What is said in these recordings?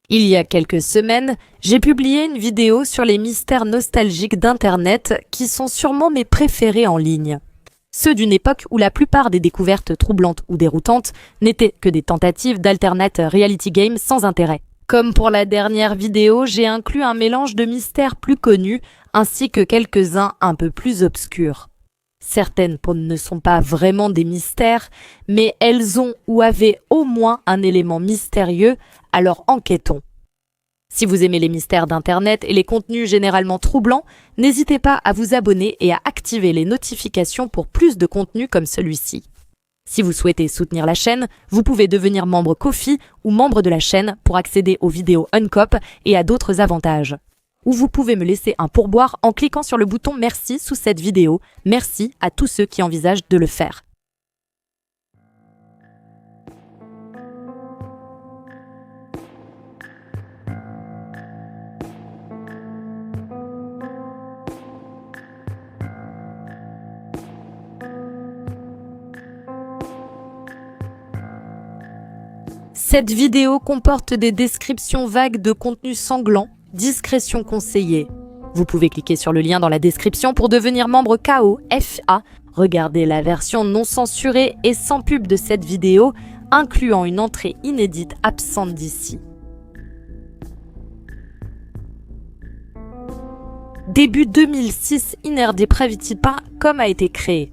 Il y a quelques semaines, j'ai publié une vidéo sur les mystères nostalgiques d'Internet qui sont sûrement mes préférés en ligne. Ceux d'une époque où la plupart des découvertes troublantes ou déroutantes n'étaient que des tentatives d'alternate reality game sans intérêt. Comme pour la dernière vidéo, j'ai inclus un mélange de mystères plus connus ainsi que quelques-uns un peu plus obscurs. Certaines ne sont pas vraiment des mystères, mais elles ont ou avaient au moins un élément mystérieux, alors enquêtons. Si vous aimez les mystères d'Internet et les contenus généralement troublants, n'hésitez pas à vous abonner et à activer les notifications pour plus de contenus comme celui-ci. Si vous souhaitez soutenir la chaîne, vous pouvez devenir membre Ko-fi ou membre de la chaîne pour accéder aux vidéos Uncop et à d'autres avantages. Ou vous pouvez me laisser un pourboire en cliquant sur le bouton Merci sous cette vidéo. Merci à tous ceux qui envisagent de le faire. Cette vidéo comporte des descriptions vagues de contenus sanglants, discrétion conseillée. Vous pouvez cliquer sur le lien dans la description pour devenir membre KOFA. Regardez la version non censurée et sans pub de cette vidéo, incluant une entrée inédite absente d'ici. Début 2006, InnerDepravity.com a été créé.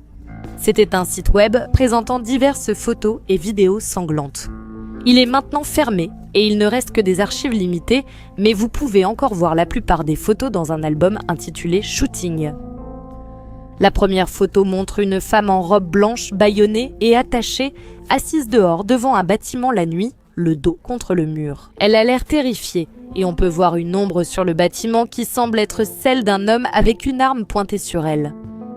C'était un site web présentant diverses photos et vidéos sanglantes. Il est maintenant fermé et il ne reste que des archives limitées, mais vous pouvez encore voir la plupart des photos dans un album intitulé Shooting. La première photo montre une femme en robe blanche bâillonnée et attachée, assise dehors devant un bâtiment la nuit, le dos contre le mur. Elle a l'air terrifiée et on peut voir une ombre sur le bâtiment qui semble être celle d'un homme avec une arme pointée sur elle.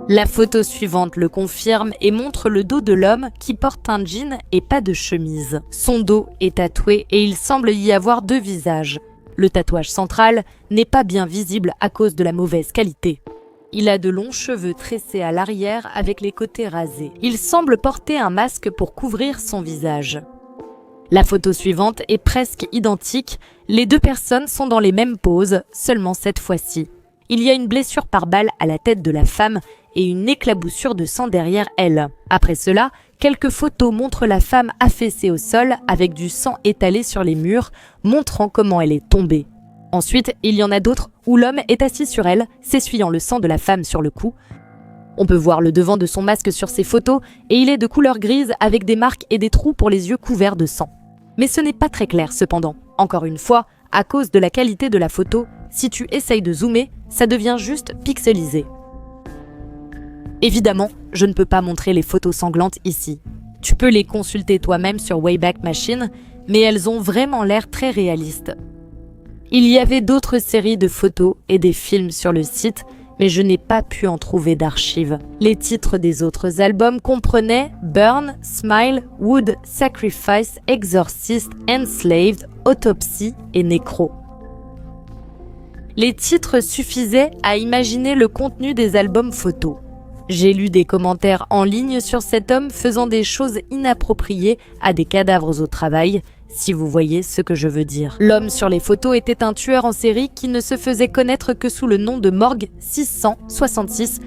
La photo suivante le confirme et montre le dos de l'homme qui porte un jean et pas de chemise. Son dos est tatoué et il semble y avoir deux visages. Le tatouage central n'est pas bien visible à cause de la mauvaise qualité. Il a de longs cheveux tressés à l'arrière avec les côtés rasés. Il semble porter un masque pour couvrir son visage. La photo suivante est presque identique. Les deux personnes sont dans les mêmes poses, seulement cette fois-ci. Il y a une blessure par balle à la tête de la femme et une éclaboussure de sang derrière elle. Après cela, quelques photos montrent la femme affaissée au sol avec du sang étalé sur les murs, montrant comment elle est tombée. Ensuite, il y en a d'autres où l'homme est assis sur elle, s'essuyant le sang de la femme sur le cou. On peut voir le devant de son masque sur ces photos et il est de couleur grise avec des marques et des trous pour les yeux couverts de sang. Mais ce n'est pas très clair cependant. Encore une fois, à cause de la qualité de la photo, si tu essayes de zoomer, ça devient juste pixelisé. Évidemment, je ne peux pas montrer les photos sanglantes ici. Tu peux les consulter toi-même sur Wayback Machine, mais elles ont vraiment l'air très réalistes. Il y avait d'autres séries de photos et des films sur le site, mais je n'ai pas pu en trouver d'archives. Les titres des autres albums comprenaient Burn, Smile, Wood, Sacrifice, Exorcist, Enslaved, Autopsy et Necro. Les titres suffisaient à imaginer le contenu des albums photos. J'ai lu des commentaires en ligne sur cet homme faisant des choses inappropriées à des cadavres au travail, si vous voyez ce que je veux dire. L'homme sur les photos était un tueur en série qui ne se faisait connaître que sous le nom de Morgue 666.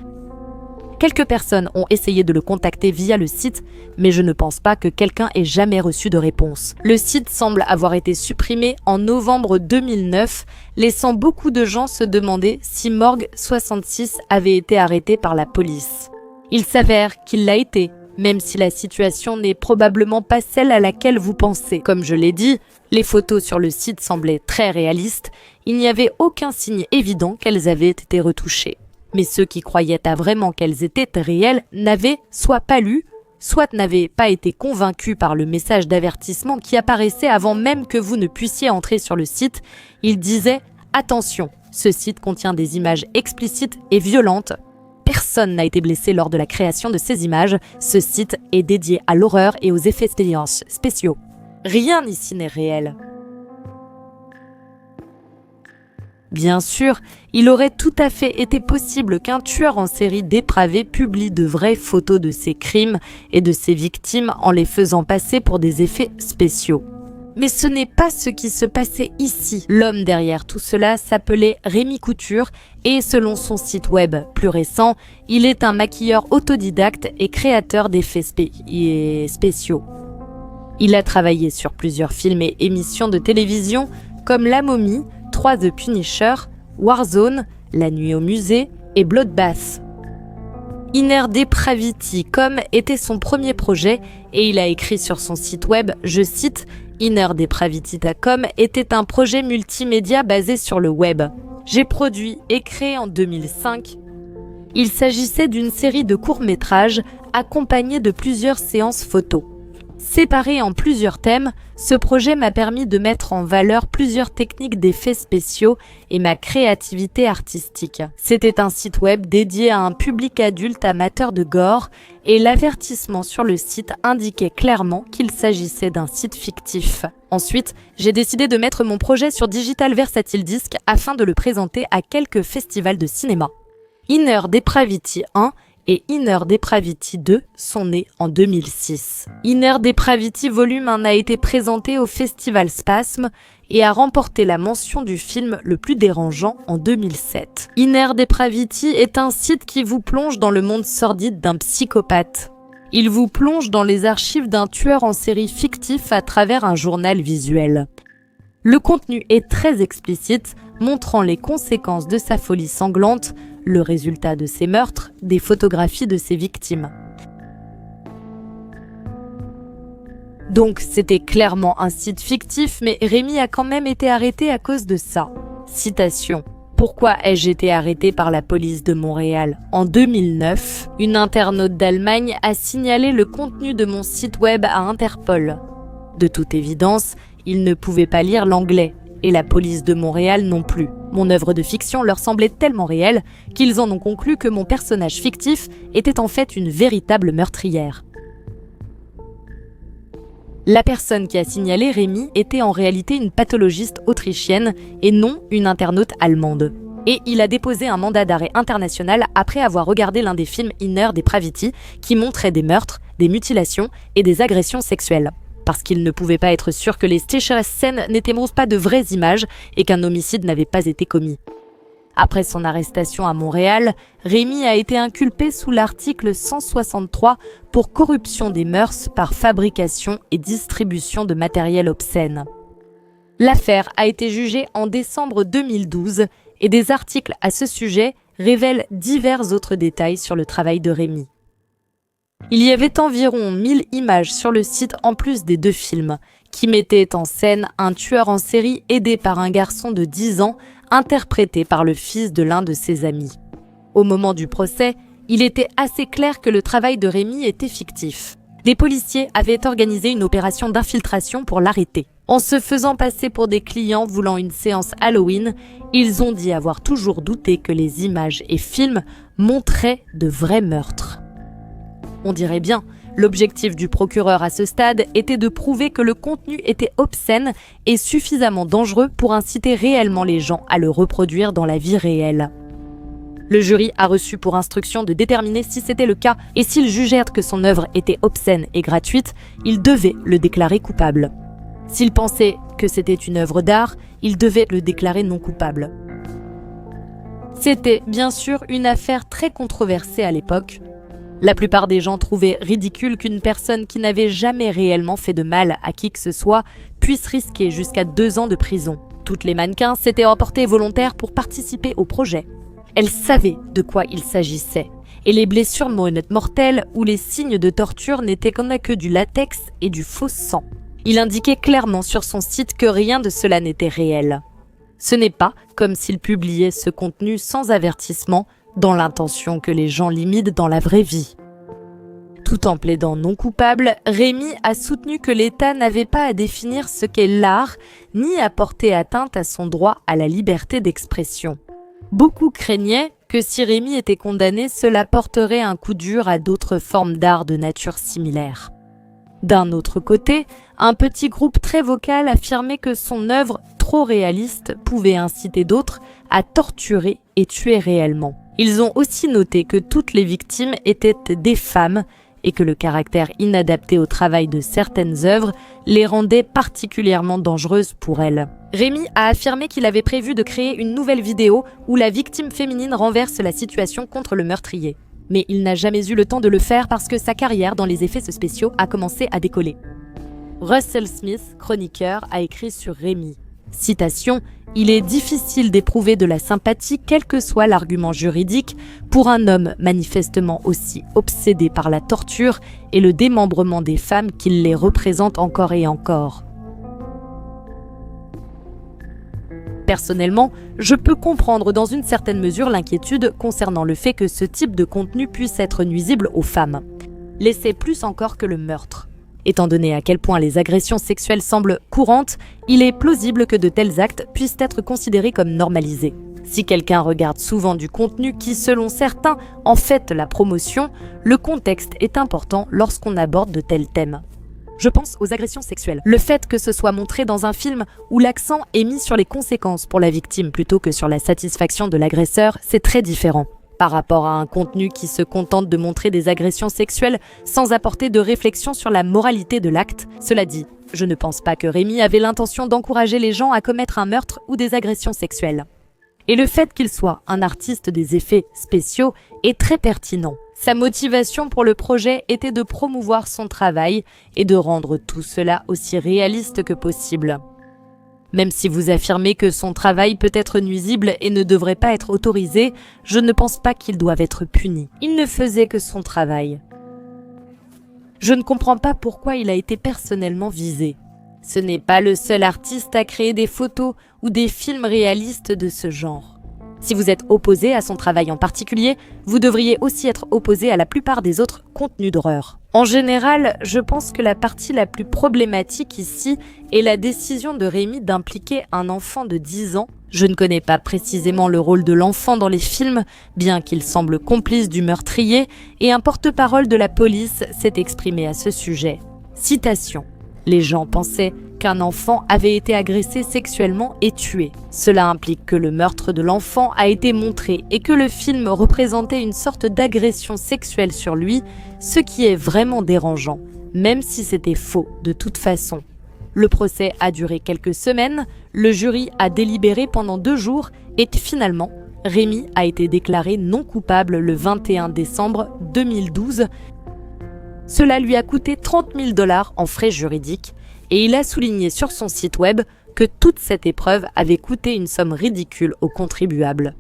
Quelques personnes ont essayé de le contacter via le site, mais je ne pense pas que quelqu'un ait jamais reçu de réponse. Le site semble avoir été supprimé en novembre 2009, laissant beaucoup de gens se demander si Morgue 66 avait été arrêté par la police. Il s'avère qu'il l'a été, même si la situation n'est probablement pas celle à laquelle vous pensez. Comme je l'ai dit, les photos sur le site semblaient très réalistes, il n'y avait aucun signe évident qu'elles avaient été retouchées. Mais ceux qui croyaient à vraiment qu'elles étaient réelles n'avaient soit pas lu, soit n'avaient pas été convaincus par le message d'avertissement qui apparaissait avant même que vous ne puissiez entrer sur le site. Il disait « Attention, ce site contient des images explicites et violentes. Personne n'a été blessé lors de la création de ces images. Ce site est dédié à l'horreur et aux effets spéciaux. Rien ici n'est réel. » Bien sûr, il aurait tout à fait été possible qu'un tueur en série dépravé publie de vraies photos de ses crimes et de ses victimes en les faisant passer pour des effets spéciaux. Mais ce n'est pas ce qui se passait ici. L'homme derrière tout cela s'appelait Rémi Couture et selon son site web plus récent, il est un maquilleur autodidacte et créateur d'effets spéciaux. Il a travaillé sur plusieurs films et émissions de télévision comme La Momie, 3 The Punisher, Warzone, La Nuit au musée et Bloodbath. Inner Depravity était son premier projet et il a écrit sur son site web, je cite, Inner Depravity.com était un projet multimédia basé sur le web. J'ai produit et créé en 2005. Il s'agissait d'une série de courts-métrages accompagnés de plusieurs séances photos. Séparé en plusieurs thèmes, ce projet m'a permis de mettre en valeur plusieurs techniques d'effets spéciaux et ma créativité artistique. C'était un site web dédié à un public adulte amateur de gore et l'avertissement sur le site indiquait clairement qu'il s'agissait d'un site fictif. Ensuite, j'ai décidé de mettre mon projet sur Digital Versatile Disc afin de le présenter à quelques festivals de cinéma. Inner Depravity 1 et Inner Depravity 2 sont nés en 2006. Inner Depravity Volume 1 a été présenté au Festival Spasme et a remporté la mention du film le plus dérangeant en 2007. Inner Depravity est un site qui vous plonge dans le monde sordide d'un psychopathe. Il vous plonge dans les archives d'un tueur en série fictif à travers un journal visuel. Le contenu est très explicite, montrant les conséquences de sa folie sanglante, le résultat de ses meurtres, des photographies de ses victimes. Donc c'était clairement un site fictif, mais Rémi a quand même été arrêté à cause de ça. Citation. Pourquoi ai-je été arrêté par la police de Montréal ? En 2009, une internaute d'Allemagne a signalé le contenu de mon site web à Interpol. De toute évidence, il ne pouvait pas lire l'anglais. Et la police de Montréal non plus. Mon œuvre de fiction leur semblait tellement réelle qu'ils en ont conclu que mon personnage fictif était en fait une véritable meurtrière. La personne qui a signalé Rémi était en réalité une pathologiste autrichienne et non une internaute allemande. Et il a déposé un mandat d'arrêt international après avoir regardé l'un des films Inner Depravity qui montrait des meurtres, des mutilations et des agressions sexuelles. Parce qu'il ne pouvait pas être sûr que les scènes n'étaient pas de vraies images et qu'un homicide n'avait pas été commis. Après son arrestation à Montréal, Rémi a été inculpé sous l'article 163 pour corruption des mœurs par fabrication et distribution de matériel obscène. L'affaire a été jugée en décembre 2012 et des articles à ce sujet révèlent divers autres détails sur le travail de Rémi. Il y avait environ 1000 images sur le site en plus des 2 films, qui mettaient en scène un tueur en série aidé par un garçon de 10 ans, interprété par le fils de l'un de ses amis. Au moment du procès, il était assez clair que le travail de Rémi était fictif. Les policiers avaient organisé une opération d'infiltration pour l'arrêter. En se faisant passer pour des clients voulant une séance Halloween, ils ont dit avoir toujours douté que les images et films montraient de vrais meurtres. On dirait bien, l'objectif du procureur à ce stade était de prouver que le contenu était obscène et suffisamment dangereux pour inciter réellement les gens à le reproduire dans la vie réelle. Le jury a reçu pour instruction de déterminer si c'était le cas et s'ils jugèrent que son œuvre était obscène et gratuite, ils devaient le déclarer coupable. S'ils pensaient que c'était une œuvre d'art, ils devaient le déclarer non coupable. C'était bien sûr une affaire très controversée à l'époque. La plupart des gens trouvaient ridicule qu'une personne qui n'avait jamais réellement fait de mal à qui que ce soit puisse risquer jusqu'à 2 ans de prison. Toutes les mannequins s'étaient reportées volontaires pour participer au projet. Elles savaient de quoi il s'agissait. Et les blessures mortelles ou les signes de torture n'étaient que du latex et du faux sang. Il indiquait clairement sur son site que rien de cela n'était réel. Ce n'est pas comme s'il publiait ce contenu sans avertissement, dans l'intention que les gens l'imitent dans la vraie vie. Tout en plaidant non coupable, Rémi a soutenu que l'État n'avait pas à définir ce qu'est l'art, ni à porter atteinte à son droit à la liberté d'expression. Beaucoup craignaient que si Rémi était condamné, cela porterait un coup dur à d'autres formes d'art de nature similaire. D'un autre côté, un petit groupe très vocal affirmait que son œuvre trop réaliste pouvait inciter d'autres à torturer et tuer réellement. Ils ont aussi noté que toutes les victimes étaient des femmes et que le caractère inadapté au travail de certaines œuvres les rendait particulièrement dangereuses pour elle. Rémi a affirmé qu'il avait prévu de créer une nouvelle vidéo où la victime féminine renverse la situation contre le meurtrier. Mais il n'a jamais eu le temps de le faire parce que sa carrière dans les effets spéciaux a commencé à décoller. Russell Smith, chroniqueur, a écrit sur Rémi. Citation, « Il est difficile d'éprouver de la sympathie, quel que soit l'argument juridique, pour un homme manifestement aussi obsédé par la torture et le démembrement des femmes qu'il les représente encore et encore. » Personnellement, je peux comprendre dans une certaine mesure l'inquiétude concernant le fait que ce type de contenu puisse être nuisible aux femmes. L'essai plus encore que le meurtre. Étant donné à quel point les agressions sexuelles semblent courantes, il est plausible que de tels actes puissent être considérés comme normalisés. Si quelqu'un regarde souvent du contenu qui, selon certains, en fait la promotion, le contexte est important lorsqu'on aborde de tels thèmes. Je pense aux agressions sexuelles. Le fait que ce soit montré dans un film où l'accent est mis sur les conséquences pour la victime plutôt que sur la satisfaction de l'agresseur, c'est très différent. Par rapport à un contenu qui se contente de montrer des agressions sexuelles sans apporter de réflexion sur la moralité de l'acte. Cela dit, je ne pense pas que Rémi avait l'intention d'encourager les gens à commettre un meurtre ou des agressions sexuelles. Et le fait qu'il soit un artiste des effets spéciaux est très pertinent. Sa motivation pour le projet était de promouvoir son travail et de rendre tout cela aussi réaliste que possible. Même si vous affirmez que son travail peut être nuisible et ne devrait pas être autorisé, je ne pense pas qu'il doive être puni. Il ne faisait que son travail. Je ne comprends pas pourquoi il a été personnellement visé. Ce n'est pas le seul artiste à créer des photos ou des films réalistes de ce genre. Si vous êtes opposé à son travail en particulier, vous devriez aussi être opposé à la plupart des autres contenus d'horreur. En général, je pense que la partie la plus problématique ici est la décision de Rémi d'impliquer un enfant de 10 ans. Je ne connais pas précisément le rôle de l'enfant dans les films, bien qu'il semble complice du meurtrier, et un porte-parole de la police s'est exprimé à ce sujet. Citation. Les gens pensaient qu'un enfant avait été agressé sexuellement et tué. Cela implique que le meurtre de l'enfant a été montré et que le film représentait une sorte d'agression sexuelle sur lui, ce qui est vraiment dérangeant, même si c'était faux de toute façon. Le procès a duré quelques semaines, le jury a délibéré pendant 2 jours et finalement, Rémi a été déclaré non coupable le 21 décembre 2012. Cela lui a coûté 30 000 $ en frais juridiques et il a souligné sur son site web que toute cette épreuve avait coûté une somme ridicule aux contribuables.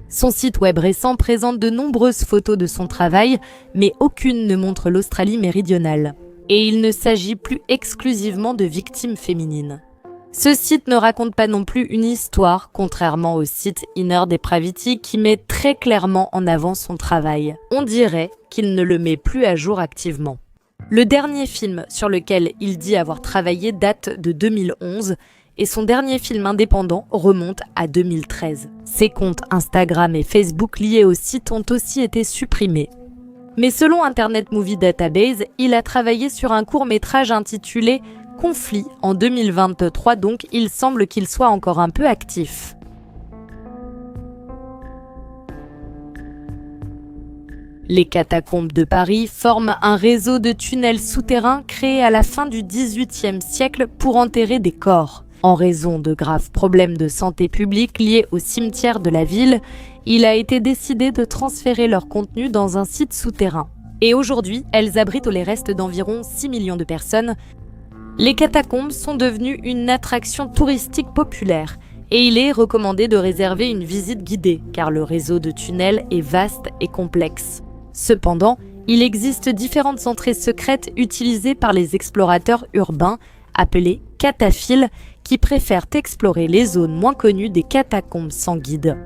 Son site web récent présente de nombreuses photos de son travail, mais aucune ne montre l'Australie méridionale. Et il ne s'agit plus exclusivement de victimes féminines. Ce site ne raconte pas non plus une histoire, contrairement au site Inner Depravity qui met très clairement en avant son travail. On dirait qu'il ne le met plus à jour activement. Le dernier film sur lequel il dit avoir travaillé date de 2011 et son dernier film indépendant remonte à 2013. Ses comptes Instagram et Facebook liés au site ont aussi été supprimés. Mais selon Internet Movie Database, il a travaillé sur un court-métrage intitulé « Conflit » en 2023, donc il semble qu'il soit encore un peu actif. Les catacombes de Paris forment un réseau de tunnels souterrains créés à la fin du XVIIIe siècle pour enterrer des corps. En raison de graves problèmes de santé publique liés au cimetière de la ville, il a été décidé de transférer leur contenu dans un site souterrain. Et aujourd'hui, elles abritent les restes d'environ 6 millions de personnes. Les catacombes sont devenues une attraction touristique populaire et il est recommandé de réserver une visite guidée car le réseau de tunnels est vaste et complexe. Cependant, il existe différentes entrées secrètes utilisées par les explorateurs urbains, appelés cataphiles, qui préfèrent explorer les zones moins connues des catacombes sans guide.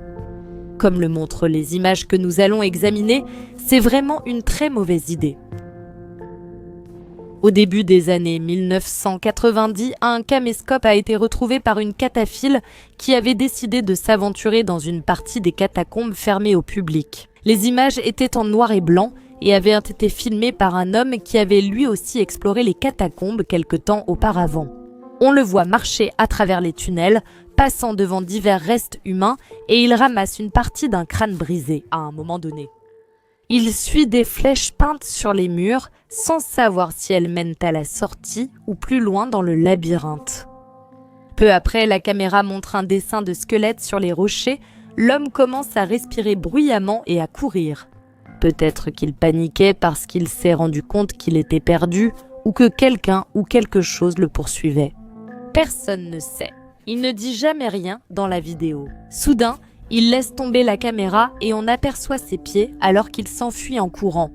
Comme le montrent les images que nous allons examiner, c'est vraiment une très mauvaise idée. Au début des années 1990, un caméscope a été retrouvé par une cataphile qui avait décidé de s'aventurer dans une partie des catacombes fermées au public. Les images étaient en noir et blanc et avaient été filmées par un homme qui avait lui aussi exploré les catacombes quelque temps auparavant. On le voit marcher à travers les tunnels, passant devant divers restes humains et il ramasse une partie d'un crâne brisé à un moment donné. Il suit des flèches peintes sur les murs sans savoir si elles mènent à la sortie ou plus loin dans le labyrinthe. Peu après, la caméra montre un dessin de squelette sur les rochers. L'homme commence à respirer bruyamment et à courir. Peut-être qu'il paniquait parce qu'il s'est rendu compte qu'il était perdu ou que quelqu'un ou quelque chose le poursuivait. Personne ne sait. Il ne dit jamais rien dans la vidéo. Soudain, il laisse tomber la caméra et on aperçoit ses pieds alors qu'il s'enfuit en courant.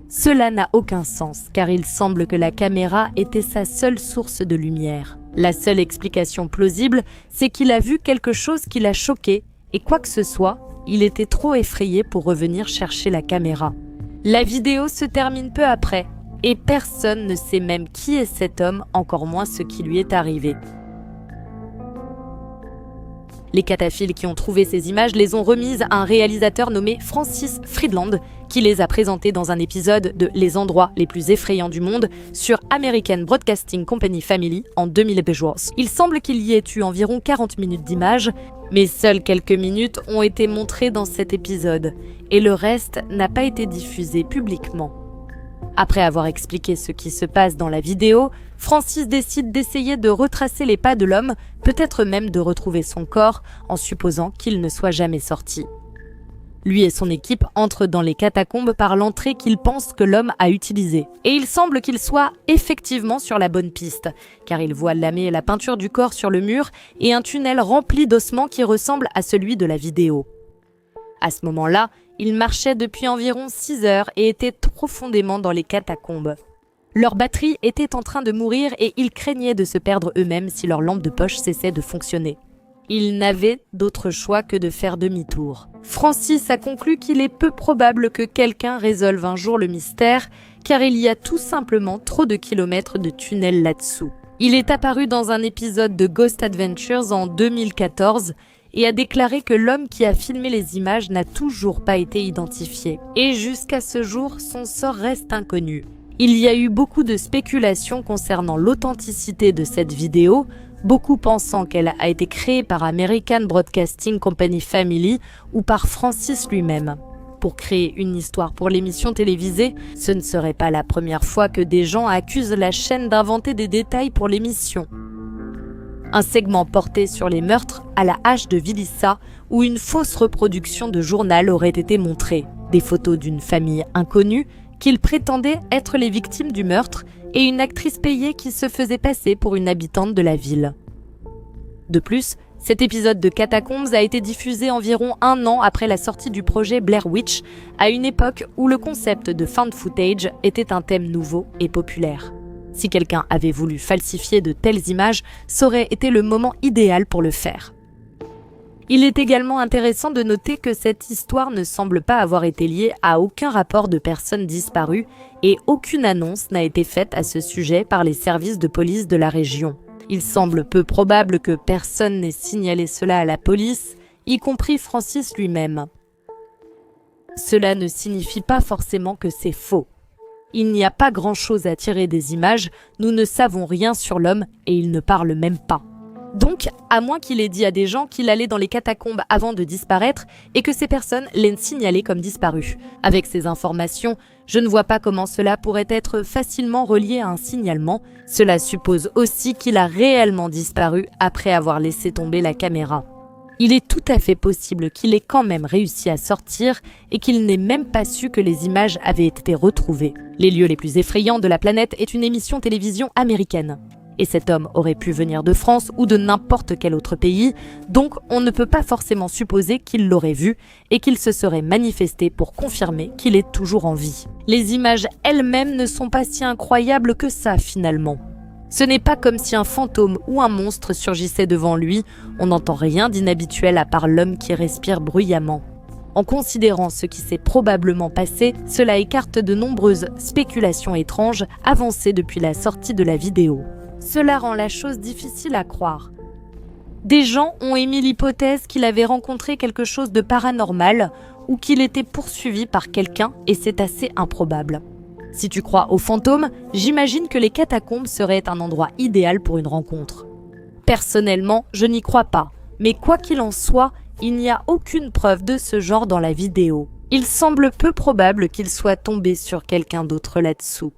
Cela n'a aucun sens car il semble que la caméra était sa seule source de lumière. La seule explication plausible, c'est qu'il a vu quelque chose qui l'a choqué et quoi que ce soit, il était trop effrayé pour revenir chercher la caméra. La vidéo se termine peu après et personne ne sait même qui est cet homme, encore moins ce qui lui est arrivé. Les cataphiles qui ont trouvé ces images les ont remises à un réalisateur nommé Francis Friedland, qui les a présentées dans un épisode de Les endroits les plus effrayants du monde sur American Broadcasting Company Family en 2014. Il semble qu'il y ait eu environ 40 minutes d'images, mais seules quelques minutes ont été montrées dans cet épisode, et le reste n'a pas été diffusé publiquement. Après avoir expliqué ce qui se passe dans la vidéo, Francis décide d'essayer de retracer les pas de l'homme, peut-être même de retrouver son corps, en supposant qu'il ne soit jamais sorti. Lui et son équipe entrent dans les catacombes par l'entrée qu'ils pensent que l'homme a utilisée. Et il semble qu'il soit effectivement sur la bonne piste, car il voit lamer la peinture du corps sur le mur et un tunnel rempli d'ossements qui ressemble à celui de la vidéo. À ce moment-là, ils marchaient depuis environ 6 heures et étaient profondément dans les catacombes. Leur batterie était en train de mourir et ils craignaient de se perdre eux-mêmes si leur lampe de poche cessait de fonctionner. Ils n'avaient d'autre choix que de faire demi-tour. Francis a conclu qu'il est peu probable que quelqu'un résolve un jour le mystère, car il y a tout simplement trop de kilomètres de tunnels là-dessous. Il est apparu dans un épisode de Ghost Adventures en 2014 et a déclaré que l'homme qui a filmé les images n'a toujours pas été identifié. Et jusqu'à ce jour, son sort reste inconnu. Il y a eu beaucoup de spéculations concernant l'authenticité de cette vidéo, beaucoup pensant qu'elle a été créée par American Broadcasting Company Family ou par Francis lui-même. Pour créer une histoire pour l'émission télévisée, ce ne serait pas la première fois que des gens accusent la chaîne d'inventer des détails pour l'émission. Un segment porté sur les meurtres à la hache de Vilissa où une fausse reproduction de journal aurait été montrée. Des photos d'une famille inconnue qu'ils prétendaient être les victimes du meurtre et une actrice payée qui se faisait passer pour une habitante de la ville. De plus, cet épisode de Catacombs a été diffusé environ 1 an après la sortie du projet Blair Witch, à une époque où le concept de found footage était un thème nouveau et populaire. Si quelqu'un avait voulu falsifier de telles images, ça aurait été le moment idéal pour le faire. Il est également intéressant de noter que cette histoire ne semble pas avoir été liée à aucun rapport de personnes disparues et aucune annonce n'a été faite à ce sujet par les services de police de la région. Il semble peu probable que personne n'ait signalé cela à la police, y compris Francis lui-même. Cela ne signifie pas forcément que c'est faux. Il n'y a pas grand-chose à tirer des images, nous ne savons rien sur l'homme et il ne parle même pas. Donc, à moins qu'il ait dit à des gens qu'il allait dans les catacombes avant de disparaître et que ces personnes l'aient signalé comme disparu. Avec ces informations, je ne vois pas comment cela pourrait être facilement relié à un signalement. Cela suppose aussi qu'il a réellement disparu après avoir laissé tomber la caméra. Il est tout à fait possible qu'il ait quand même réussi à sortir et qu'il n'ait même pas su que les images avaient été retrouvées. Les lieux les plus effrayants de la planète est une émission télévision américaine. Et cet homme aurait pu venir de France ou de n'importe quel autre pays, donc on ne peut pas forcément supposer qu'il l'aurait vu et qu'il se serait manifesté pour confirmer qu'il est toujours en vie. Les images elles-mêmes ne sont pas si incroyables que ça finalement. Ce n'est pas comme si un fantôme ou un monstre surgissait devant lui, on n'entend rien d'inhabituel à part l'homme qui respire bruyamment. En considérant ce qui s'est probablement passé, cela écarte de nombreuses spéculations étranges avancées depuis la sortie de la vidéo. Cela rend la chose difficile à croire. Des gens ont émis l'hypothèse qu'il avait rencontré quelque chose de paranormal ou qu'il était poursuivi par quelqu'un et c'est assez improbable. Si tu crois aux fantômes, j'imagine que les catacombes seraient un endroit idéal pour une rencontre. Personnellement, je n'y crois pas, mais quoi qu'il en soit, il n'y a aucune preuve de ce genre dans la vidéo. Il semble peu probable qu'il soit tombé sur quelqu'un d'autre là-dessous.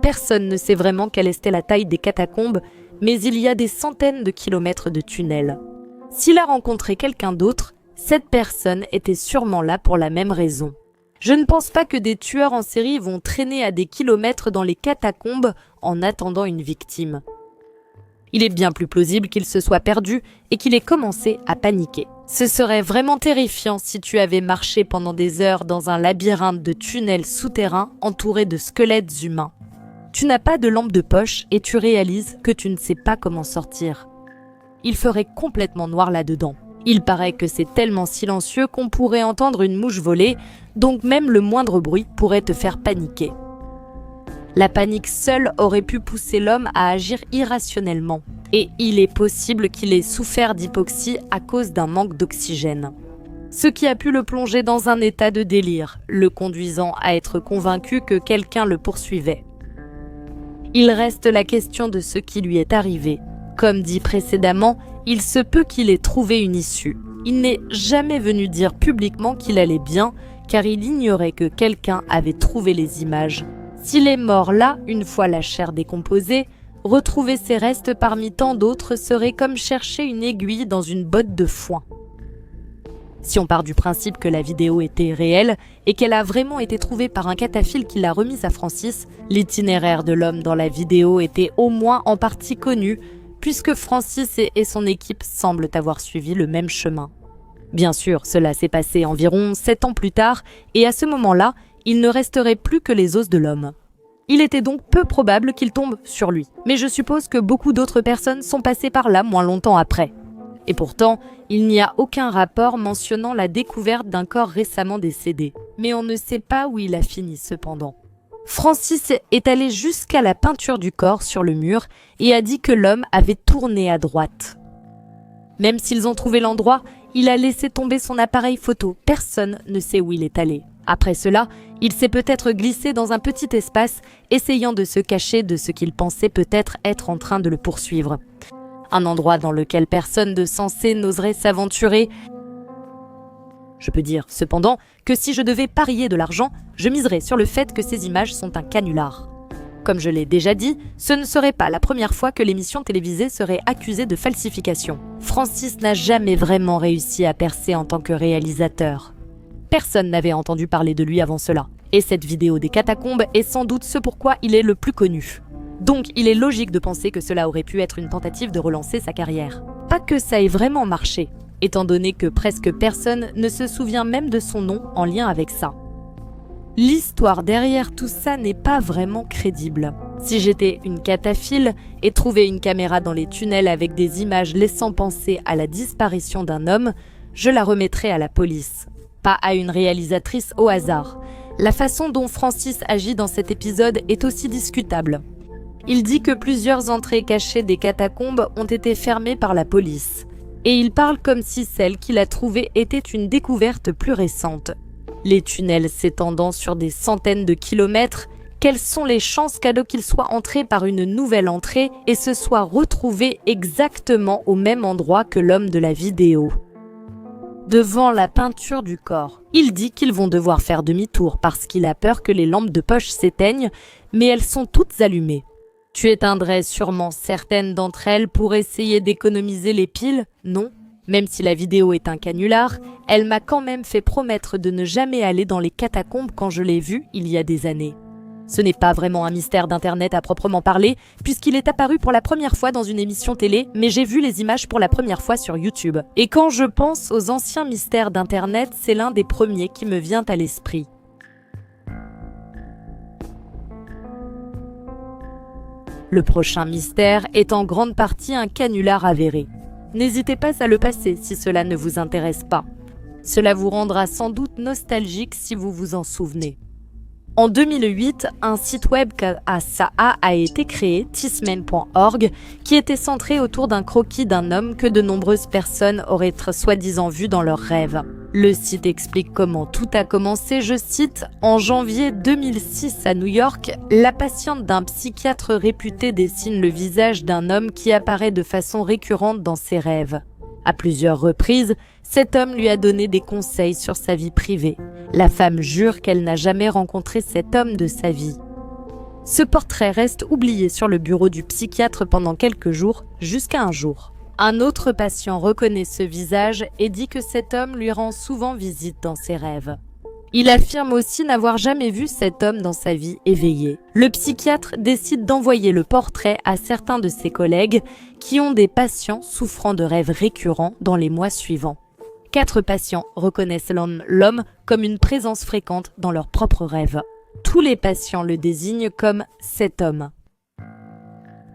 Personne ne sait vraiment quelle était la taille des catacombes, mais il y a des centaines de kilomètres de tunnels. S'il a rencontré quelqu'un d'autre, cette personne était sûrement là pour la même raison. Je ne pense pas que des tueurs en série vont traîner à des kilomètres dans les catacombes en attendant une victime. Il est bien plus plausible qu'il se soit perdu et qu'il ait commencé à paniquer. Ce serait vraiment terrifiant si tu avais marché pendant des heures dans un labyrinthe de tunnels souterrains entouré de squelettes humains. Tu n'as pas de lampe de poche et tu réalises que tu ne sais pas comment sortir. Il ferait complètement noir là-dedans. Il paraît que c'est tellement silencieux qu'on pourrait entendre une mouche voler, donc même le moindre bruit pourrait te faire paniquer. La panique seule aurait pu pousser l'homme à agir irrationnellement. Et il est possible qu'il ait souffert d'hypoxie à cause d'un manque d'oxygène. Ce qui a pu le plonger dans un état de délire, le conduisant à être convaincu que quelqu'un le poursuivait. Il reste la question de ce qui lui est arrivé. Comme dit précédemment, il se peut qu'il ait trouvé une issue. Il n'est jamais venu dire publiquement qu'il allait bien, car il ignorait que quelqu'un avait trouvé les images. S'il est mort là, une fois la chair décomposée, retrouver ses restes parmi tant d'autres serait comme chercher une aiguille dans une botte de foin. Si on part du principe que la vidéo était réelle et qu'elle a vraiment été trouvée par un cataphile qui l'a remise à Francis, l'itinéraire de l'homme dans la vidéo était au moins en partie connu, puisque Francis et son équipe semblent avoir suivi le même chemin. Bien sûr, cela s'est passé environ 7 ans plus tard, et à ce moment-là, il ne resterait plus que les os de l'homme. Il était donc peu probable qu'il tombe sur lui, mais je suppose que beaucoup d'autres personnes sont passées par là moins longtemps après. Et pourtant, il n'y a aucun rapport mentionnant la découverte d'un corps récemment décédé. Mais on ne sait pas où il a fini cependant. Francis est allé jusqu'à la peinture du corps sur le mur et a dit que l'homme avait tourné à droite. Même s'ils ont trouvé l'endroit, il a laissé tomber son appareil photo. Personne ne sait où il est allé. Après cela, il s'est peut-être glissé dans un petit espace, essayant de se cacher de ce qu'il pensait peut-être être en train de le poursuivre. Un endroit dans lequel personne de sensé n'oserait s'aventurer. Je peux dire, cependant, que si je devais parier de l'argent, je miserais sur le fait que ces images sont un canular. Comme je l'ai déjà dit, ce ne serait pas la première fois que l'émission télévisée serait accusée de falsification. Francis n'a jamais vraiment réussi à percer en tant que réalisateur. Personne n'avait entendu parler de lui avant cela. Et cette vidéo des catacombes est sans doute ce pourquoi il est le plus connu. Donc il est logique de penser que cela aurait pu être une tentative de relancer sa carrière. Pas que ça ait vraiment marché, étant donné que presque personne ne se souvient même de son nom en lien avec ça. L'histoire derrière tout ça n'est pas vraiment crédible. Si j'étais une cataphile et trouvais une caméra dans les tunnels avec des images laissant penser à la disparition d'un homme, je la remettrais à la police. Pas à une réalisatrice au hasard. La façon dont Francis agit dans cet épisode est aussi discutable. Il dit que plusieurs entrées cachées des catacombes ont été fermées par la police. Et il parle comme si celle qu'il a trouvée était une découverte plus récente. Les tunnels s'étendant sur des centaines de kilomètres, quelles sont les chances qu'il soit entré par une nouvelle entrée et se soit retrouvé exactement au même endroit que l'homme de la vidéo ? Devant la peinture du corps. Il dit qu'ils vont devoir faire demi-tour parce qu'il a peur que les lampes de poche s'éteignent, mais elles sont toutes allumées. Tu éteindrais sûrement certaines d'entre elles pour essayer d'économiser les piles, non ? Même si la vidéo est un canular, elle m'a quand même fait promettre de ne jamais aller dans les catacombes quand je l'ai vue il y a des années. Ce n'est pas vraiment un mystère d'Internet à proprement parler, puisqu'il est apparu pour la première fois dans une émission télé, mais j'ai vu les images pour la première fois sur YouTube. Et quand je pense aux anciens mystères d'Internet, c'est l'un des premiers qui me vient à l'esprit. Le prochain mystère est en grande partie un canular avéré. N'hésitez pas à le passer si cela ne vous intéresse pas. Cela vous rendra sans doute nostalgique si vous vous en souvenez. En 2008, un site web a été créé, thisman.org, qui était centré autour d'un croquis d'un homme que de nombreuses personnes auraient soi-disant vu dans leurs rêves. Le site explique comment tout a commencé, je cite, « En janvier 2006 à New York, la patiente d'un psychiatre réputé dessine le visage d'un homme qui apparaît de façon récurrente dans ses rêves. À plusieurs reprises, cet homme lui a donné des conseils sur sa vie privée. La femme jure qu'elle n'a jamais rencontré cet homme de sa vie. Ce portrait reste oublié sur le bureau du psychiatre pendant quelques jours, jusqu'à un jour. Un autre patient reconnaît ce visage et dit que cet homme lui rend souvent visite dans ses rêves. Il affirme aussi n'avoir jamais vu cet homme dans sa vie éveillée. Le psychiatre décide d'envoyer le portrait à certains de ses collègues qui ont des patients souffrant de rêves récurrents dans les mois suivants. 4 patients reconnaissent l'homme comme une présence fréquente dans leurs propres rêves. Tous les patients le désignent comme cet homme.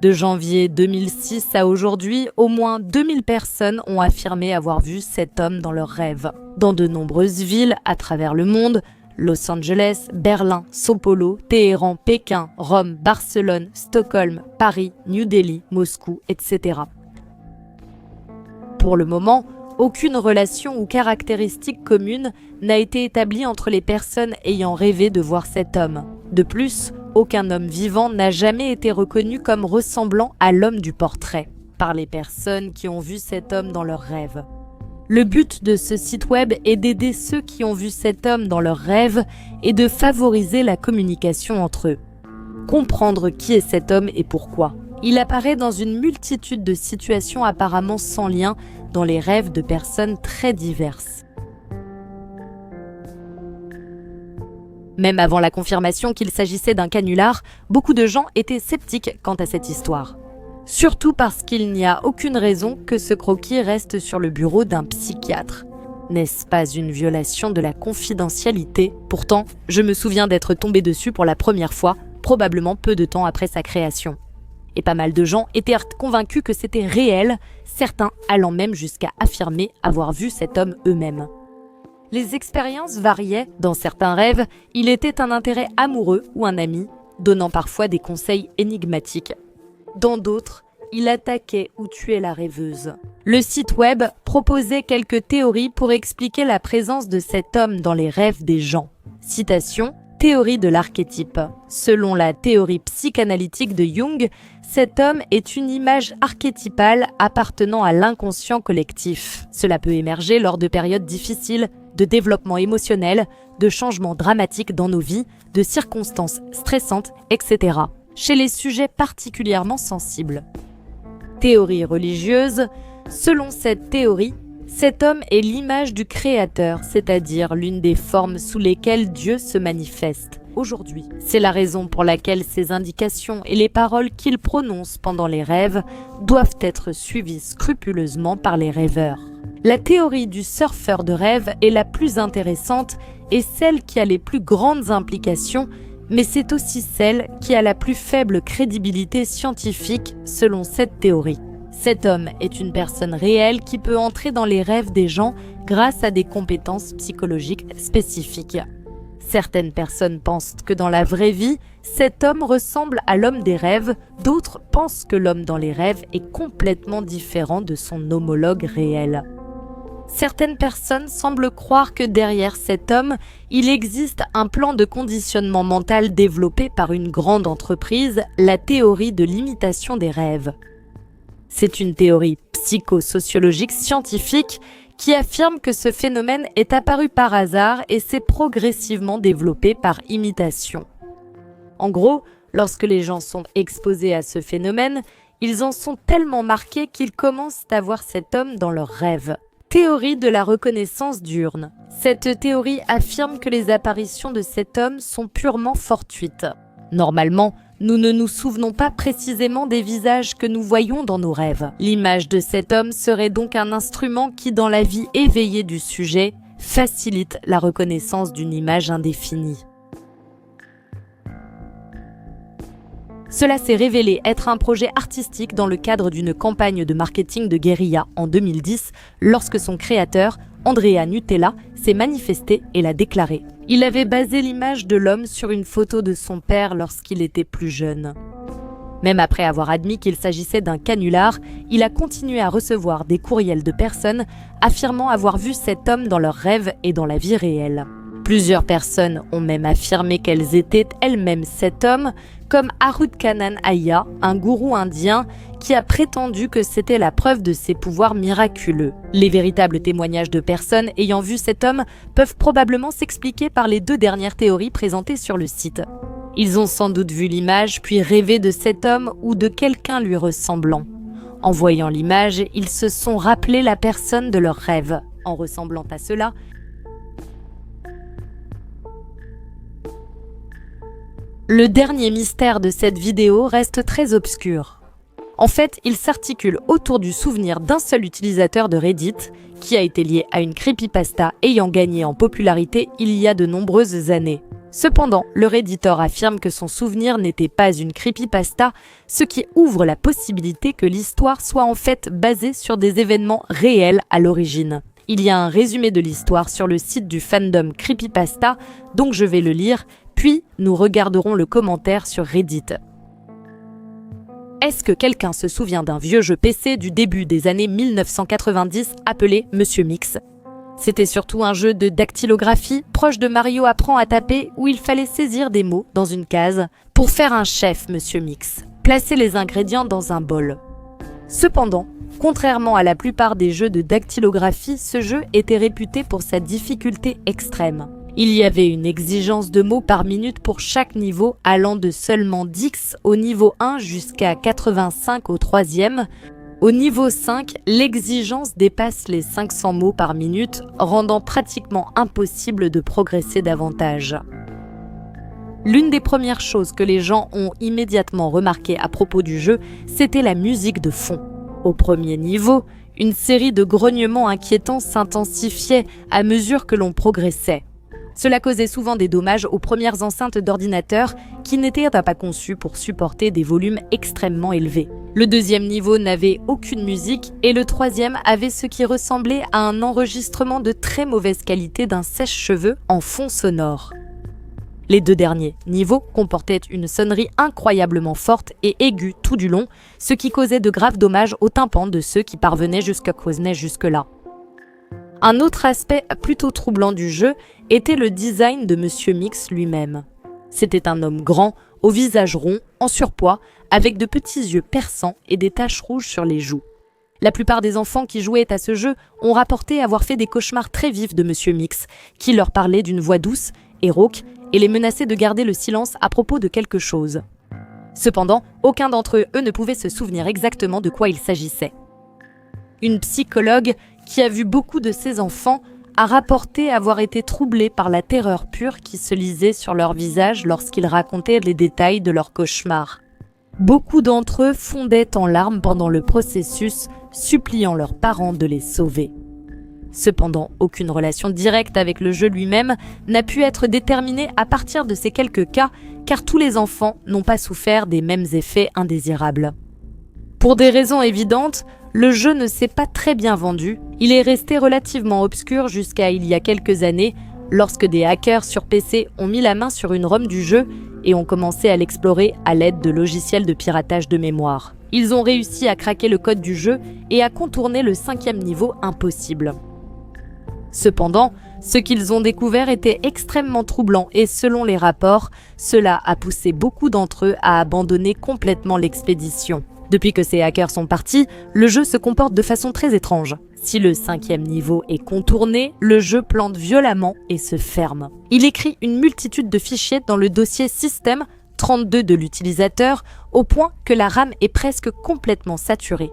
De janvier 2006 à aujourd'hui, au moins 2000 personnes ont affirmé avoir vu cet homme dans leurs rêves. Dans de nombreuses villes à travers le monde, Los Angeles, Berlin, São Paulo, Téhéran, Pékin, Rome, Barcelone, Stockholm, Paris, New Delhi, Moscou, etc. Pour le moment, aucune relation ou caractéristique commune n'a été établie entre les personnes ayant rêvé de voir cet homme. De plus, aucun homme vivant n'a jamais été reconnu comme ressemblant à l'homme du portrait par les personnes qui ont vu cet homme dans leurs rêves. Le but de ce site web est d'aider ceux qui ont vu cet homme dans leurs rêves et de favoriser la communication entre eux. Comprendre qui est cet homme et pourquoi. Il apparaît dans une multitude de situations apparemment sans lien dans les rêves de personnes très diverses. Même avant la confirmation qu'il s'agissait d'un canular, beaucoup de gens étaient sceptiques quant à cette histoire. Surtout parce qu'il n'y a aucune raison que ce croquis reste sur le bureau d'un psychiatre. N'est-ce pas une violation de la confidentialité? Pourtant, je me souviens d'être tombé dessus pour la première fois, probablement peu de temps après sa création. Et pas mal de gens étaient convaincus que c'était réel, certains allant même jusqu'à affirmer avoir vu cet homme eux-mêmes. Les expériences variaient. Dans certains rêves, il était un intérêt amoureux ou un ami, donnant parfois des conseils énigmatiques. Dans d'autres, il attaquait ou tuait la rêveuse. Le site web proposait quelques théories pour expliquer la présence de cet homme dans les rêves des gens. Citation, théorie de l'archétype. Selon la théorie psychanalytique de Jung, cet homme est une image archétypale appartenant à l'inconscient collectif. Cela peut émerger lors de périodes difficiles, de développement émotionnel, de changements dramatiques dans nos vies, de circonstances stressantes, etc. Chez les sujets particulièrement sensibles. Théorie religieuse. Selon cette théorie, cet homme est l'image du Créateur, c'est-à-dire l'une des formes sous lesquelles Dieu se manifeste aujourd'hui. C'est la raison pour laquelle ces indications et les paroles qu'il prononce pendant les rêves doivent être suivies scrupuleusement par les rêveurs. La théorie du surfeur de rêve est la plus intéressante et celle qui a les plus grandes implications, mais c'est aussi celle qui a la plus faible crédibilité scientifique selon cette théorie. Cet homme est une personne réelle qui peut entrer dans les rêves des gens grâce à des compétences psychologiques spécifiques. Certaines personnes pensent que dans la vraie vie, cet homme ressemble à l'homme des rêves, d'autres pensent que l'homme dans les rêves est complètement différent de son homologue réel. Certaines personnes semblent croire que derrière cet homme, il existe un plan de conditionnement mental développé par une grande entreprise, la théorie de l'imitation des rêves. C'est une théorie psychosociologique scientifique qui affirme que ce phénomène est apparu par hasard et s'est progressivement développé par imitation. En gros, lorsque les gens sont exposés à ce phénomène, ils en sont tellement marqués qu'ils commencent à voir cet homme dans leurs rêves. Théorie de la reconnaissance diurne. Cette théorie affirme que les apparitions de cet homme sont purement fortuites. Normalement, nous ne nous souvenons pas précisément des visages que nous voyons dans nos rêves. L'image de cet homme serait donc un instrument qui, dans la vie éveillée du sujet, facilite la reconnaissance d'une image indéfinie. Cela s'est révélé être un projet artistique dans le cadre d'une campagne de marketing de guérilla en 2010, lorsque son créateur, Andrea Nutella, s'est manifesté et l'a déclaré. Il avait basé l'image de l'homme sur une photo de son père lorsqu'il était plus jeune. Même après avoir admis qu'il s'agissait d'un canular, il a continué à recevoir des courriels de personnes affirmant avoir vu cet homme dans leurs rêves et dans la vie réelle. Plusieurs personnes ont même affirmé qu'elles étaient elles-mêmes cet homme, comme Arutkanan Aya, un gourou indien qui a prétendu que c'était la preuve de ses pouvoirs miraculeux. Les véritables témoignages de personnes ayant vu cet homme peuvent probablement s'expliquer par les 2 dernières théories présentées sur le site. Ils ont sans doute vu l'image puis rêvé de cet homme ou de quelqu'un lui ressemblant. En voyant l'image, ils se sont rappelé la personne de leur rêve. En ressemblant à cela, le dernier mystère de cette vidéo reste très obscur. En fait, il s'articule autour du souvenir d'un seul utilisateur de Reddit qui a été lié à une creepypasta ayant gagné en popularité il y a de nombreuses années. Cependant, le Redditor affirme que son souvenir n'était pas une creepypasta, ce qui ouvre la possibilité que l'histoire soit en fait basée sur des événements réels à l'origine. Il y a un résumé de l'histoire sur le site du fandom Creepypasta, donc je vais le lire, puis nous regarderons le commentaire sur Reddit. Est-ce que quelqu'un se souvient d'un vieux jeu PC du début des années 1990 appelé Monsieur Mix ? C'était surtout un jeu de dactylographie proche de Mario apprend à taper où il fallait saisir des mots dans une case pour faire un chef Monsieur Mix, placer les ingrédients dans un bol. Cependant, contrairement à la plupart des jeux de dactylographie, ce jeu était réputé pour sa difficulté extrême. Il y avait une exigence de mots par minute pour chaque niveau, allant de seulement 10 au niveau 1 jusqu'à 85 au 3e. Au niveau 5, l'exigence dépasse les 500 mots par minute, rendant pratiquement impossible de progresser davantage. L'une des premières choses que les gens ont immédiatement remarqué à propos du jeu, c'était la musique de fond. Au premier niveau, une série de grognements inquiétants s'intensifiait à mesure que l'on progressait. Cela causait souvent des dommages aux premières enceintes d'ordinateur qui n'étaient pas conçues pour supporter des volumes extrêmement élevés. Le 2e niveau n'avait aucune musique et le 3e avait ce qui ressemblait à un enregistrement de très mauvaise qualité d'un sèche-cheveux en fond sonore. Les 2 derniers niveaux comportaient une sonnerie incroyablement forte et aiguë tout du long, ce qui causait de graves dommages au tympan de ceux qui parvenaient jusque-là. Un autre aspect plutôt troublant du jeu était le design de Monsieur Mix lui-même. C'était un homme grand, au visage rond, en surpoids, avec de petits yeux perçants et des taches rouges sur les joues. La plupart des enfants qui jouaient à ce jeu ont rapporté avoir fait des cauchemars très vifs de Monsieur Mix, qui leur parlait d'une voix douce et rauque et les menaçait de garder le silence à propos de quelque chose. Cependant, aucun d'entre eux ne pouvait se souvenir exactement de quoi il s'agissait. Une psychologue qui a vu beaucoup de ces enfants a rapporté avoir été troublée par la terreur pure qui se lisait sur leur visage lorsqu'ils racontaient les détails de leurs cauchemars. Beaucoup d'entre eux fondaient en larmes pendant le processus, suppliant leurs parents de les sauver. Cependant, aucune relation directe avec le jeu lui-même n'a pu être déterminée à partir de ces quelques cas, car tous les enfants n'ont pas souffert des mêmes effets indésirables. Pour des raisons évidentes, le jeu ne s'est pas très bien vendu. Il est resté relativement obscur jusqu'à il y a quelques années, lorsque des hackers sur PC ont mis la main sur une ROM du jeu et ont commencé à l'explorer à l'aide de logiciels de piratage de mémoire. Ils ont réussi à craquer le code du jeu et à contourner le 5e niveau impossible. Cependant, ce qu'ils ont découvert était extrêmement troublant et selon les rapports, cela a poussé beaucoup d'entre eux à abandonner complètement l'expédition. Depuis que ces hackers sont partis, le jeu se comporte de façon très étrange. Si le 5e niveau est contourné, le jeu plante violemment et se ferme. Il écrit une multitude de fichiers dans le dossier System 32 de l'utilisateur, au point que la RAM est presque complètement saturée.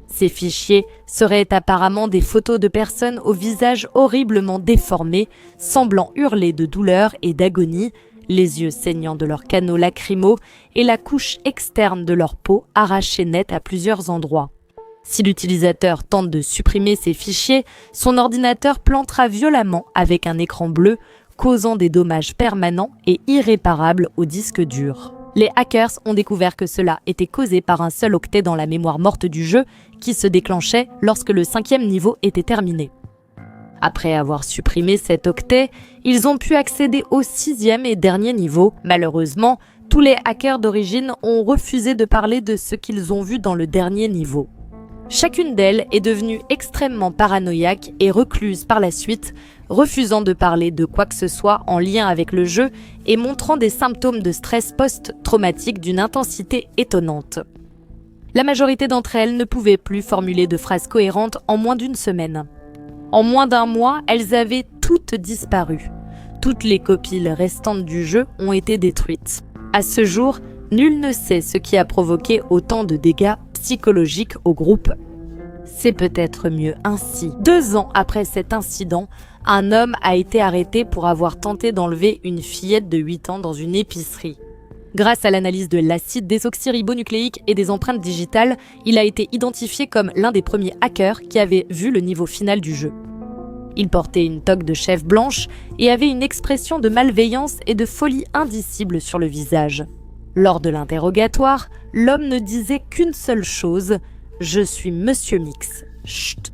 Ces fichiers seraient apparemment des photos de personnes au visage horriblement déformé, semblant hurler de douleur et d'agonie, les yeux saignant de leurs canaux lacrymaux et la couche externe de leur peau arrachée nette à plusieurs endroits. Si l'utilisateur tente de supprimer ces fichiers, son ordinateur plantera violemment avec un écran bleu, causant des dommages permanents et irréparables au disque dur. Les hackers ont découvert que cela était causé par un seul octet dans la mémoire morte du jeu qui se déclenchait lorsque le 5e niveau était terminé. Après avoir supprimé cet octet, ils ont pu accéder au 6e et dernier niveau. Malheureusement, tous les hackers d'origine ont refusé de parler de ce qu'ils ont vu dans le dernier niveau. Chacune d'elles est devenue extrêmement paranoïaque et recluse par la suite, refusant de parler de quoi que ce soit en lien avec le jeu et montrant des symptômes de stress post-traumatique d'une intensité étonnante. La majorité d'entre elles ne pouvaient plus formuler de phrases cohérentes en moins d'une semaine. En moins d'un mois, elles avaient toutes disparu. Toutes les copies restantes du jeu ont été détruites. À ce jour, nul ne sait ce qui a provoqué autant de dégâts psychologiques au groupe. C'est peut-être mieux ainsi. 2 ans après cet incident, un homme a été arrêté pour avoir tenté d'enlever une fillette de 8 ans dans une épicerie. Grâce à l'analyse de l'acide désoxyribonucléique et des empreintes digitales, il a été identifié comme l'un des premiers hackers qui avait vu le niveau final du jeu. Il portait une toque de chef blanche et avait une expression de malveillance et de folie indicible sur le visage. Lors de l'interrogatoire, l'homme ne disait qu'une seule chose : « Je suis Monsieur Mix. Chut !»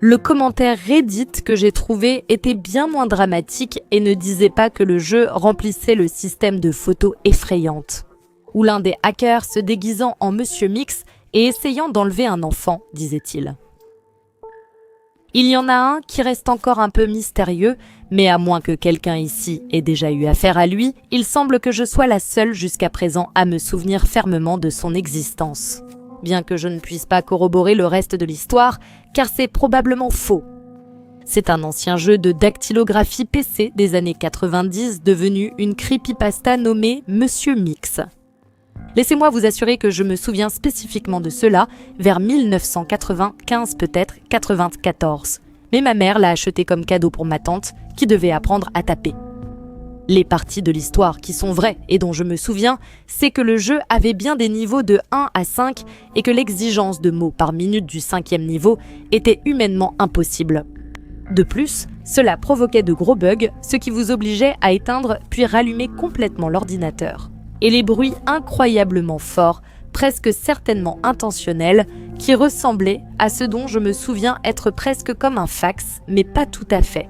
Le commentaire Reddit que j'ai trouvé était bien moins dramatique et ne disait pas que le jeu remplissait le système de photos effrayantes. Ou l'un des hackers se déguisant en Monsieur Mix et essayant d'enlever un enfant, disait-il. Il y en a un qui reste encore un peu mystérieux, mais à moins que quelqu'un ici ait déjà eu affaire à lui, il semble que je sois la seule jusqu'à présent à me souvenir fermement de son existence. Bien que je ne puisse pas corroborer le reste de l'histoire, car c'est probablement faux. C'est un ancien jeu de dactylographie PC des années 90 devenu une creepypasta nommée Monsieur Mix. Laissez-moi vous assurer que je me souviens spécifiquement de cela, vers 1995 peut-être, 94. Mais ma mère l'a acheté comme cadeau pour ma tante, qui devait apprendre à taper. Les parties de l'histoire qui sont vraies et dont je me souviens, c'est que le jeu avait bien des niveaux de 1 à 5 et que l'exigence de mots par minute du 5e niveau était humainement impossible. De plus, cela provoquait de gros bugs, ce qui vous obligeait à éteindre puis rallumer complètement l'ordinateur. Et les bruits incroyablement forts, presque certainement intentionnels, qui ressemblaient à ce dont je me souviens être presque comme un fax, mais pas tout à fait.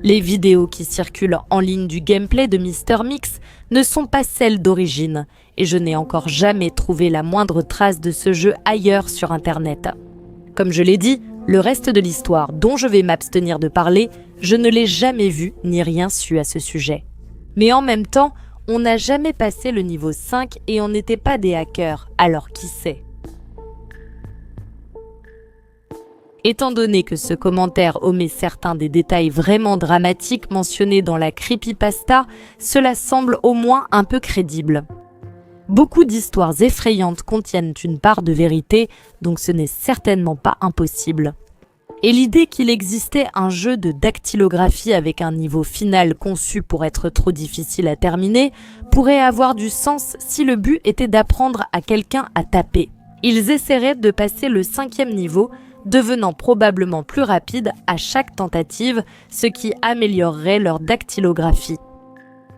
Les vidéos qui circulent en ligne du gameplay de Mr. Mix ne sont pas celles d'origine, et je n'ai encore jamais trouvé la moindre trace de ce jeu ailleurs sur Internet. Comme je l'ai dit, le reste de l'histoire, dont je vais m'abstenir de parler, je ne l'ai jamais vu ni rien su à ce sujet. Mais en même temps, on n'a jamais passé le niveau 5 et on n'était pas des hackers, alors qui sait ? Étant donné que ce commentaire omet certains des détails vraiment dramatiques mentionnés dans la creepypasta, cela semble au moins un peu crédible. Beaucoup d'histoires effrayantes contiennent une part de vérité, donc ce n'est certainement pas impossible. Et l'idée qu'il existait un jeu de dactylographie avec un niveau final conçu pour être trop difficile à terminer pourrait avoir du sens si le but était d'apprendre à quelqu'un à taper. Ils essaieraient de passer le 5e niveau, devenant probablement plus rapide à chaque tentative, ce qui améliorerait leur dactylographie.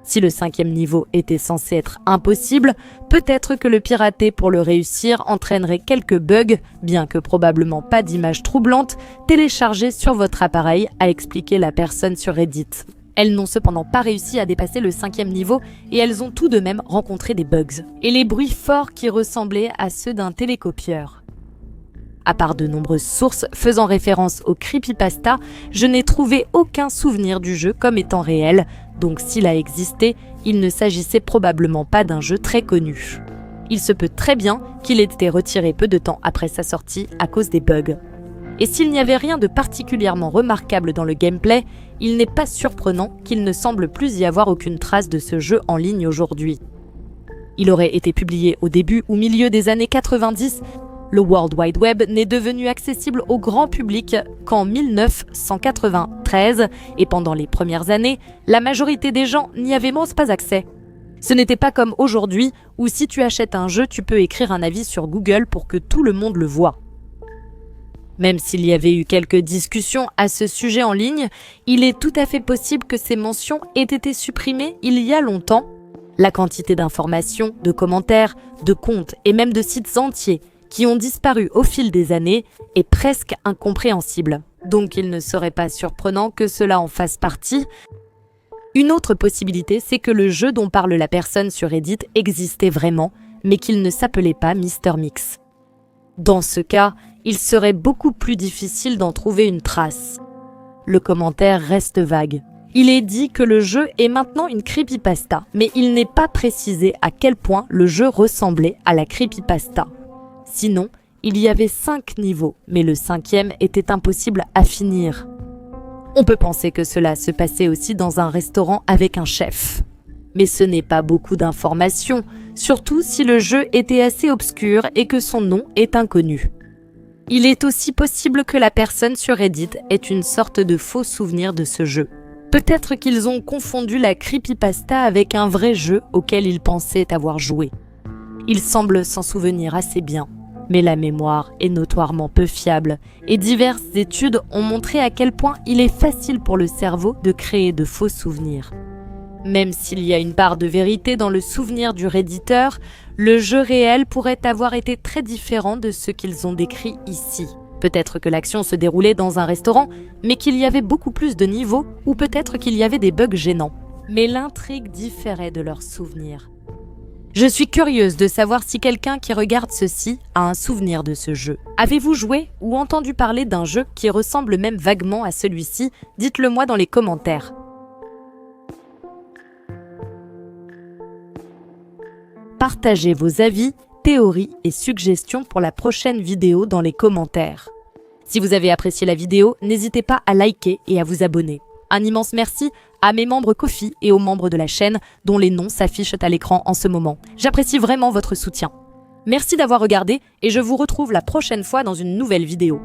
Si le 5e niveau était censé être impossible, peut-être que le pirater pour le réussir entraînerait quelques bugs, bien que probablement pas d'images troublantes, téléchargées sur votre appareil, a expliqué la personne sur Reddit. Elles n'ont cependant pas réussi à dépasser le 5e niveau et elles ont tout de même rencontré des bugs. Et les bruits forts qui ressemblaient à ceux d'un télécopieur. À part de nombreuses sources faisant référence au creepypasta, je n'ai trouvé aucun souvenir du jeu comme étant réel, donc s'il a existé, il ne s'agissait probablement pas d'un jeu très connu. Il se peut très bien qu'il ait été retiré peu de temps après sa sortie à cause des bugs. Et s'il n'y avait rien de particulièrement remarquable dans le gameplay, il n'est pas surprenant qu'il ne semble plus y avoir aucune trace de ce jeu en ligne aujourd'hui. Il aurait été publié au début ou milieu des années 90. Le World Wide Web n'est devenu accessible au grand public qu'en 1993 et pendant les premières années, la majorité des gens n'y avaient même pas accès. Ce n'était pas comme aujourd'hui où si tu achètes un jeu, tu peux écrire un avis sur Google pour que tout le monde le voie. Même s'il y avait eu quelques discussions à ce sujet en ligne, il est tout à fait possible que ces mentions aient été supprimées il y a longtemps. La quantité d'informations, de commentaires, de comptes et même de sites entiers qui ont disparu au fil des années est presque incompréhensible. Donc il ne serait pas surprenant que cela en fasse partie. Une autre possibilité, c'est que le jeu dont parle la personne sur Reddit existait vraiment, mais qu'il ne s'appelait pas Mr. Mix. Dans ce cas, il serait beaucoup plus difficile d'en trouver une trace. Le commentaire reste vague. Il est dit que le jeu est maintenant une creepypasta, mais il n'est pas précisé à quel point le jeu ressemblait à la creepypasta. Sinon, il y avait 5 niveaux, mais le 5e était impossible à finir. On peut penser que cela se passait aussi dans un restaurant avec un chef. Mais ce n'est pas beaucoup d'informations, surtout si le jeu était assez obscur et que son nom est inconnu. Il est aussi possible que la personne sur Reddit ait une sorte de faux souvenir de ce jeu. Peut-être qu'ils ont confondu la creepypasta avec un vrai jeu auquel ils pensaient avoir joué. Ils semblent s'en souvenir assez bien, mais la mémoire est notoirement peu fiable et diverses études ont montré à quel point il est facile pour le cerveau de créer de faux souvenirs. Même s'il y a une part de vérité dans le souvenir du redditeur, le jeu réel pourrait avoir été très différent de ce qu'ils ont décrit ici. Peut-être que l'action se déroulait dans un restaurant, mais qu'il y avait beaucoup plus de niveaux, ou peut-être qu'il y avait des bugs gênants. Mais l'intrigue différait de leurs souvenirs. Je suis curieuse de savoir si quelqu'un qui regarde ceci a un souvenir de ce jeu. Avez-vous joué ou entendu parler d'un jeu qui ressemble même vaguement à celui-ci? Dites-le moi dans les commentaires. Partagez vos avis, théories et suggestions pour la prochaine vidéo dans les commentaires. Si vous avez apprécié la vidéo, n'hésitez pas à liker et à vous abonner. Un immense merci à mes membres Ko-fi et aux membres de la chaîne dont les noms s'affichent à l'écran en ce moment. J'apprécie vraiment votre soutien. Merci d'avoir regardé et je vous retrouve la prochaine fois dans une nouvelle vidéo.